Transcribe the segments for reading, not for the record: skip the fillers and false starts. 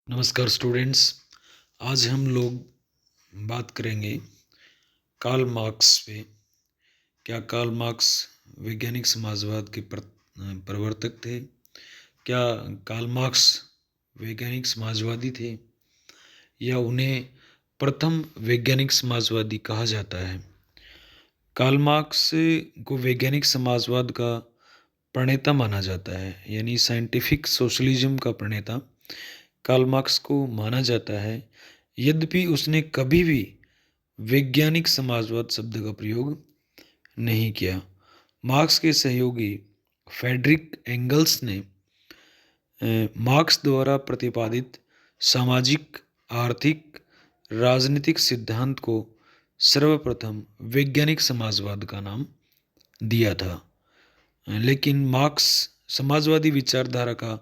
नमस्कार स्टूडेंट्स। आज हम लोग बात करेंगे कार्ल मार्क्स पे। क्या कार्ल मार्क्स वैज्ञानिक समाजवाद के प्रवर्तक थे? क्या कार्ल मार्क्स वैज्ञानिक समाजवादी थे या उन्हें प्रथम वैज्ञानिक समाजवादी कहा जाता है? कार्ल मार्क्स को वैज्ञानिक समाजवाद का प्रणेता माना जाता है, यानी साइंटिफिक सोशलिज्म का प्रणेता कार्ल मार्क्स को माना जाता है। यद्यपि उसने कभी भी वैज्ञानिक समाजवाद शब्द का प्रयोग नहीं किया। मार्क्स के सहयोगी फ्रेडरिक एंगल्स ने मार्क्स द्वारा प्रतिपादित सामाजिक, आर्थिक, राजनीतिक सिद्धांत को सर्वप्रथम वैज्ञानिक समाजवाद का नाम दिया था। लेकिन मार्क्स समाजवादी विचारधारा का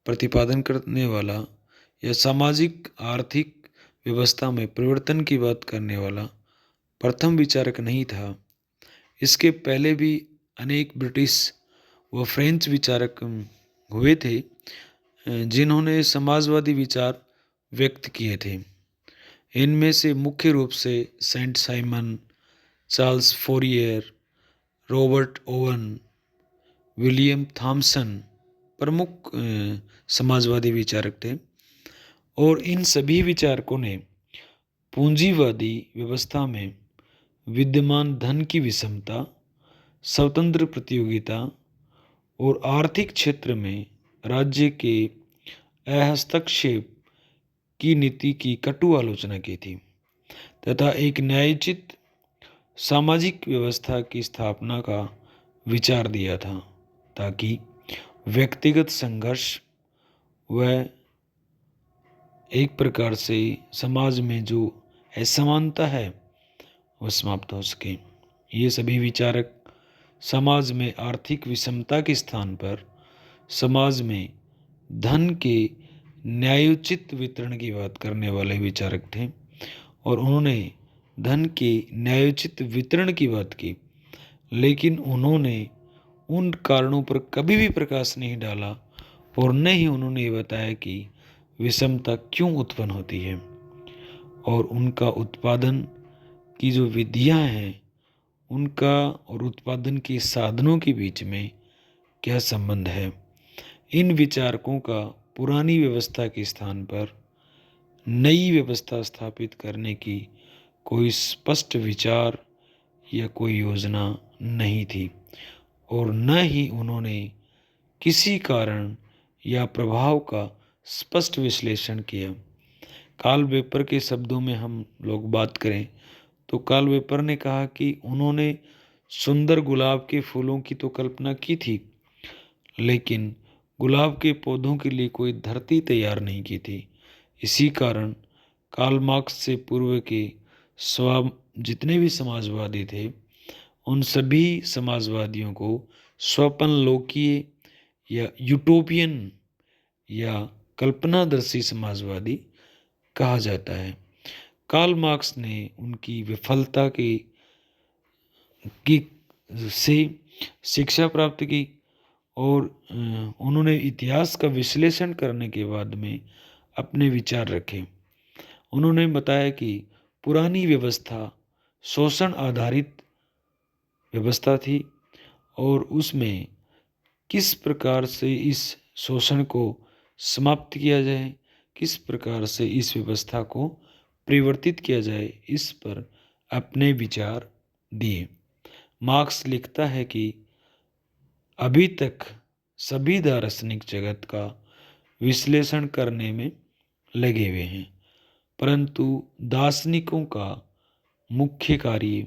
प्रतिपादन करने वाला या सामाजिक आर्थिक व्यवस्था में परिवर्तन की बात करने वाला प्रथम विचारक नहीं था। इसके पहले भी अनेक ब्रिटिश व फ्रेंच विचारक हुए थे जिन्होंने समाजवादी विचार व्यक्त किए थे। इनमें से मुख्य रूप से Saint Simon, Charles Fourier, Robert Owen, William Thomson प्रमुख समाजवादी विचारक थे। और इन सभी विचारकों ने पूंजीवादी व्यवस्था में विद्यमान धन की विषमता, स्वतंत्र प्रतियोगिता और आर्थिक क्षेत्र में राज्य के हस्तक्षेप की नीति की कटु आलोचना की थी तथा एक न्यायोचित सामाजिक व्यवस्था की स्थापना का विचार दिया था, ताकि व्यक्तिगत संघर्ष व एक प्रकार से समाज में जो असमानता है वह समाप्त हो सके। ये सभी विचारक समाज में आर्थिक विषमता के स्थान पर समाज में धन के न्यायोचित वितरण की बात करने वाले विचारक थे। और उन्होंने धन के न्यायोचित वितरण की बात की, लेकिन उन्होंने उन कारणों पर कभी भी प्रकाश नहीं डाला और न ही उन्होंने ये बताया कि विषमता क्यों उत्पन्न होती है और उनका उत्पादन की जो विधियां हैं उनका और उत्पादन के साधनों के बीच में क्या संबंध है। इन विचारकों का पुरानी व्यवस्था के स्थान पर नई व्यवस्था स्थापित करने की कोई स्पष्ट विचार या कोई योजना नहीं थी और न ही उन्होंने किसी कारण या प्रभाव का स्पष्ट विश्लेषण किया। कार्ल वेपर के शब्दों में हम लोग बात करें तो कार्ल वेपर ने कहा कि उन्होंने सुंदर गुलाब के फूलों की तो कल्पना की थी, लेकिन गुलाब के पौधों के लिए कोई धरती तैयार नहीं की थी। इसी कारण कार्ल मार्क्स से पूर्व के जितने भी समाजवादी थे उन सभी समाजवादियों को स्वप्न लोकीय या यूटोपियन या कल्पनादर्शी समाजवादी कहा जाता है। कार्ल मार्क्स ने उनकी विफलता की से शिक्षा प्राप्त की और उन्होंने इतिहास का विश्लेषण करने के बाद में अपने विचार रखे। उन्होंने बताया कि पुरानी व्यवस्था शोषण आधारित व्यवस्था थी और उसमें किस प्रकार से इस शोषण को समाप्त किया जाए, किस प्रकार से इस व्यवस्था को परिवर्तित किया जाए, इस पर अपने विचार दिए। मार्क्स लिखता है कि अभी तक सभी दार्शनिक जगत का विश्लेषण करने में लगे हुए हैं, परंतु दार्शनिकों का मुख्य कार्य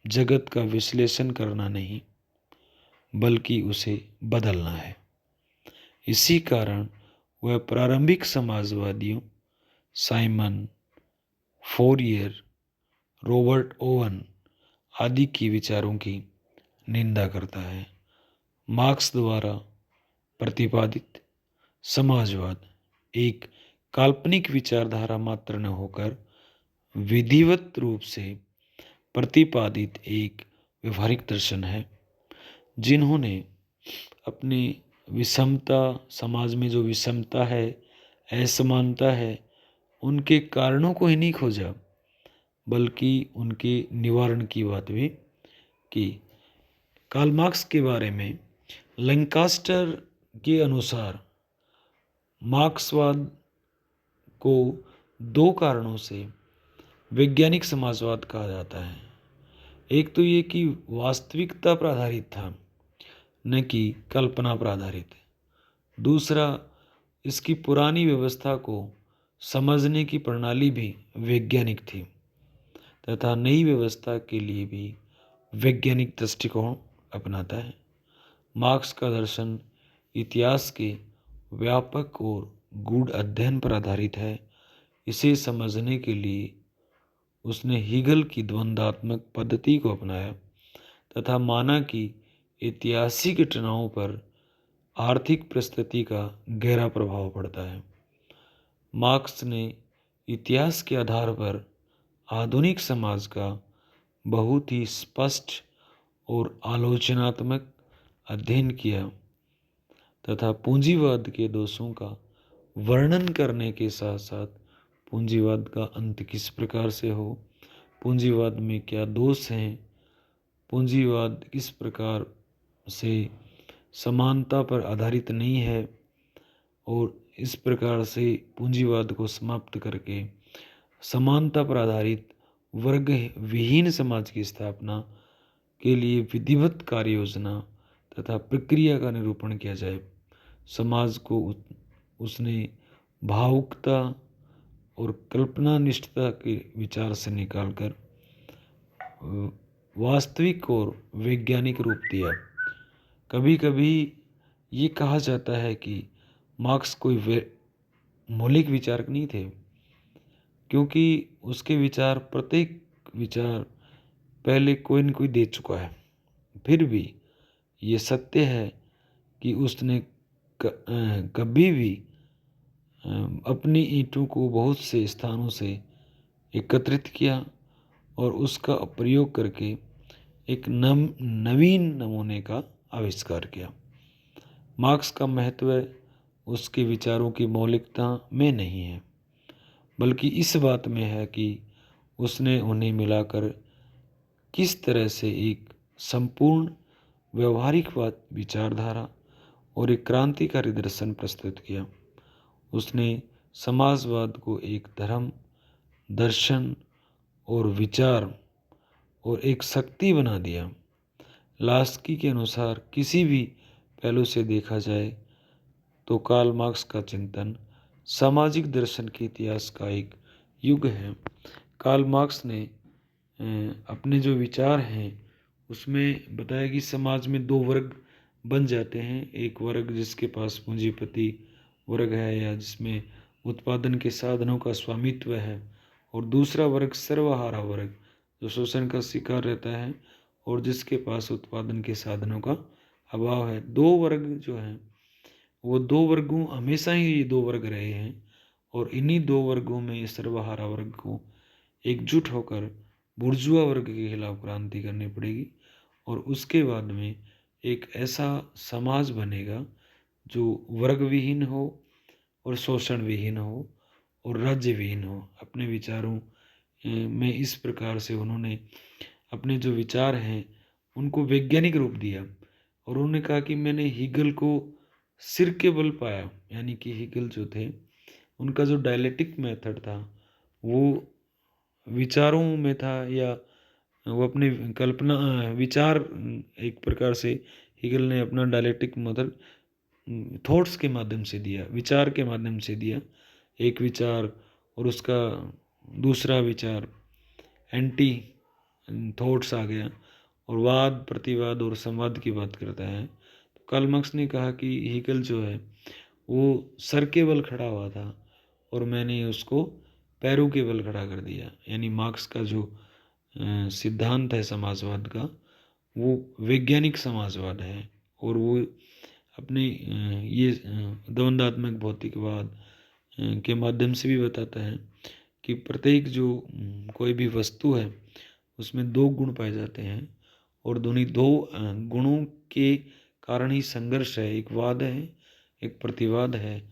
जगत का विश्लेषण करना नहीं बल्कि उसे बदलना है। इसी कारण वह प्रारंभिक समाजवादियों साइमन, फोरियर, रॉबर्ट ओवन आदि के विचारों की निंदा करता है। मार्क्स द्वारा प्रतिपादित समाजवाद एक काल्पनिक विचारधारा मात्र न होकर विधिवत रूप से प्रतिपादित एक व्यवहारिक दर्शन है, जिन्होंने अपनी विषमता, समाज में जो विषमता है, असमानता है उनके कारणों को ही नहीं खोजा, बल्कि उनके निवारण की बात भी की। कार्ल मार्क्स के बारे में लैंकास्टर के अनुसार मार्क्सवाद को दो कारणों से वैज्ञानिक समाजवाद कहा जाता है। एक तो ये कि वास्तविकता पर आधारित था, न कि कल्पना पर आधारित। दूसरा, इसकी पुरानी व्यवस्था को समझने की प्रणाली भी वैज्ञानिक थी तथा नई व्यवस्था के लिए भी वैज्ञानिक दृष्टिकोण अपनाता है। मार्क्स का दर्शन इतिहास के व्यापक और गूढ़ अध्ययन पर आधारित है। इसे समझने के लिए उसने हीगल की द्वंद्वात्मक पद्धति को अपनाया तथा माना कि ऐतिहासिक घटनाओं पर आर्थिक परिस्थिति का गहरा प्रभाव पड़ता है। मार्क्स ने इतिहास के आधार पर आधुनिक समाज का बहुत ही स्पष्ट और आलोचनात्मक अध्ययन किया तथा पूंजीवाद के दोषों का वर्णन करने के साथ साथ पूंजीवाद का अंत किस प्रकार से हो, पूंजीवाद में क्या दोष हैं, पूंजीवाद किस प्रकार से समानता पर आधारित नहीं है और इस प्रकार से पूंजीवाद को समाप्त करके समानता पर आधारित वर्ग विहीन समाज की स्थापना के लिए विधिवत कार्य योजना तथा प्रक्रिया का निरूपण किया जाए। समाज को उसने भावुकता और कल्पनानिष्ठता के विचार से निकालकर वास्तविक और वैज्ञानिक रूप दिया। कभी कभी ये कहा जाता है कि मार्क्स कोई मौलिक विचारक नहीं थे, क्योंकि उसके विचार प्रत्येक विचार पहले कोई न कोई दे चुका है। फिर भी ये सत्य है कि उसने कभी भी अपनी ईंटों को बहुत से स्थानों से एकत्रित किया और उसका प्रयोग करके एक नवीन नमूने का आविष्कार किया। मार्क्स का महत्व उसके विचारों की मौलिकता में नहीं है, बल्कि इस बात में है कि उसने उन्हें मिलाकर किस तरह से एक संपूर्ण व्यवहारिकवाद विचारधारा और एक क्रांतिकारी दर्शन प्रस्तुत किया। उसने समाजवाद को एक धर्म, दर्शन और विचार और एक शक्ति बना दिया। लास्की के अनुसार किसी भी पहलू से देखा जाए तो कार्ल मार्क्स का चिंतन सामाजिक दर्शन के इतिहास का एक युग है। कार्ल मार्क्स ने अपने जो विचार हैं उसमें बताया कि समाज में दो वर्ग बन जाते हैं। एक वर्ग जिसके पास पूंजीपति वर्ग है या जिसमें उत्पादन के साधनों का स्वामित्व है, और दूसरा वर्ग सर्वहारा वर्ग जो शोषण का शिकार रहता है और जिसके पास उत्पादन के साधनों का अभाव है। दो वर्ग जो हैं वो दो वर्गों हमेशा ही ये दो वर्ग रहे हैं और इन्हीं दो वर्गों में सर्वहारा वर्ग को एकजुट होकर बुर्जुआ वर्ग के खिलाफ क्रांति करनी पड़ेगी और उसके बाद में एक ऐसा समाज बनेगा जो वर्ग विहीन हो और शोषण विहीन हो और राज्य विहीन हो। अपने विचारों में इस प्रकार से उन्होंने अपने जो विचार हैं उनको वैज्ञानिक रूप दिया और उन्होंने कहा कि मैंने हीगल को सिर के बल पाया, यानी कि हीगल जो थे उनका जो डायलेक्टिक मेथड था वो विचारों में था या वो अपने कल्पना विचार एक प्रकार से हीगल ने अपना डायलेक्टिक मेथड थॉट्स के माध्यम से दिया, विचार के माध्यम से दिया। एक विचार और उसका दूसरा विचार एंटी थॉट्स आ गया और वाद प्रतिवाद और संवाद की बात करता है। तो कार्ल मार्क्स ने कहा कि हीगल जो है वो सर के बल खड़ा हुआ था और मैंने उसको पैरों के बल खड़ा कर दिया। यानी मार्क्स का जो सिद्धांत है समाजवाद का वो वैज्ञानिक समाजवाद है और वो अपने ये द्वंद्वात्मक भौतिकवाद के माध्यम से भी बताता है कि प्रत्येक जो कोई भी वस्तु है उसमें दो गुण पाए जाते हैं और दोनों दो गुणों के कारण ही संघर्ष है। एक वाद है, एक प्रतिवाद है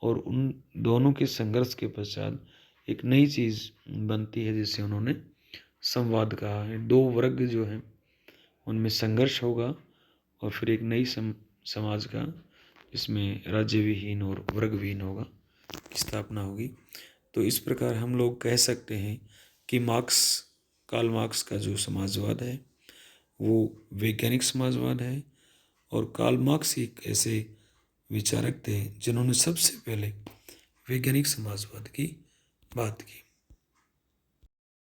और उन दोनों के संघर्ष के पश्चात एक नई चीज़ बनती है जिसे उन्होंने संवाद कहा है। दो वर्ग जो हैं उनमें संघर्ष होगा और फिर एक नई समाज का, इसमें राज्य विहीन और वर्ग विहीन होगा, की स्थापना होगी। तो इस प्रकार हम लोग कह सकते हैं कि कार्ल मार्क्स का जो समाजवाद है वो वैज्ञानिक समाजवाद है। और कार्ल मार्क्स एक ऐसे विचारक थे जिन्होंने सबसे पहले वैज्ञानिक समाजवाद की बात की।